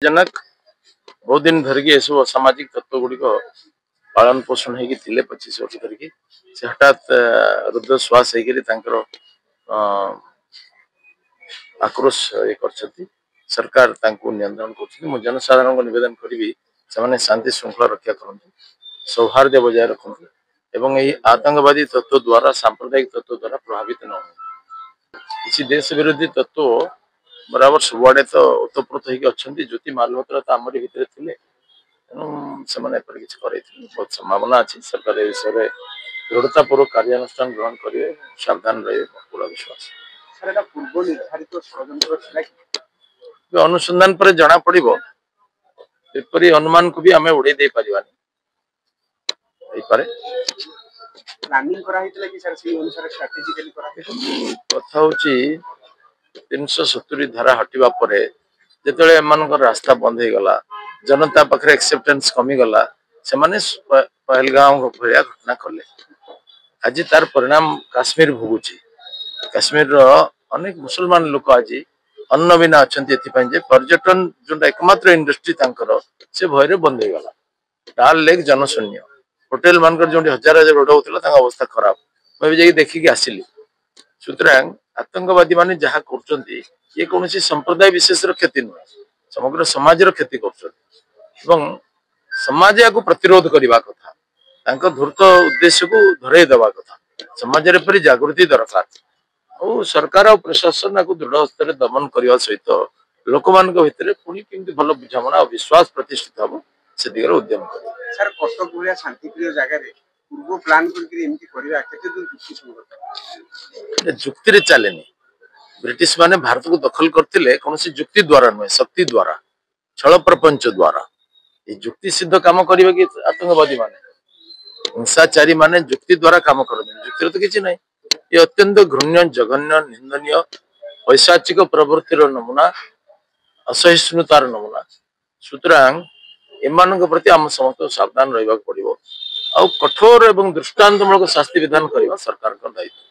दुर्भाग्यजनक बहुत दिन धरिकी ये सब असामाजिक तत्व गुड़िक पालन पोषण होगी 25 वर्ष धरिकी से हठात रुद्र श्वास होकर आक्रोश ये कर सरकार नियंत्रण कर जनसाधारण को निवेदन करी से शांति श्रृंखला रक्षा करते सौहार्द बजाय रखते एवं यही आतंकवादी तत्व द्वारा सांप्रदायिक तत्व द्वारा प्रभावित न हो किसी देश विरोधी तत्व बराबर सबुआड़े तो ओतप्रोत होती ज्योति मालहोत्रा तो आमरी भितर थे बहुत संभावना अच्छी सरकार विषय दृढ़तापूर्वक कार्यानुष्ठान ग्रहण करेंगे सावधान रहे पूरा विश्वास पूर्व निर्धारित अनुसंधान पर जना पड़ो एपरी अनुमान को भी आम उड़े दे पारिबानी कथा हूँ 370 धारा हटिबा परे जेतले एमानकर रास्ता बंद हो गला जनता पाखरे एक्सेप्टेंस कमी गला से माने पहलगांव भलिया घटना कले आज तार परिणाम काश्मीर भोगुची काश्मीर रो अनेक मुसलमान लोक आज अन्न बिना अच्छा पर्यटन जो एकमात्र इंडस्ट्री तांकर से भय बंद हो गला डाल लेक जनशून्य होटेल मानकर जो हजार हजार रोड होता अवस्था खराब मुझे देखिकी आसिली सुतरां आतंकवादी माने जहाँ कर ये कौन संप्रदाय विशेष क्षति नुह समग्र समाज क्षति कर समाज को प्रतिरोध करने कथा धूर्त उद्देश्य को धरई दवा कथा समाज में जागृति दरकार और सरकार और प्रशासन को दृढ़ हस्तर दमन करने सहित लोक मान भितर पुणी केमती भल बुझाणा और विश्वास प्रतिष्ठित हम से दिगरे उद्यम सर कटक भाया शांतिप्रिय जगह पूर्व प्लान जुक्ति चले ब्रिटिश माने भारत को दखल करते कौन जुक्ति द्वारा नुहे शक्ति द्वारा छल प्रपंच द्वारा ये जुक्ति सिद्ध काम करेंगे कि आतंकवादी माने हिंसाचारी माने जुक्ति द्वारा काम करते जुक्ति तो किसी ना ये अत्यंत घृण्य जघन्य निंदनीय पैशाचिक प्रवृत्तिर नमूना असहिष्णुतार नमूना सुतरां एमान प्रति आम समस्त सावधान रहा पड़ो आ कठोर एवं दृष्टांतमूलक शास्ति विधान करने सरकार दायित्व।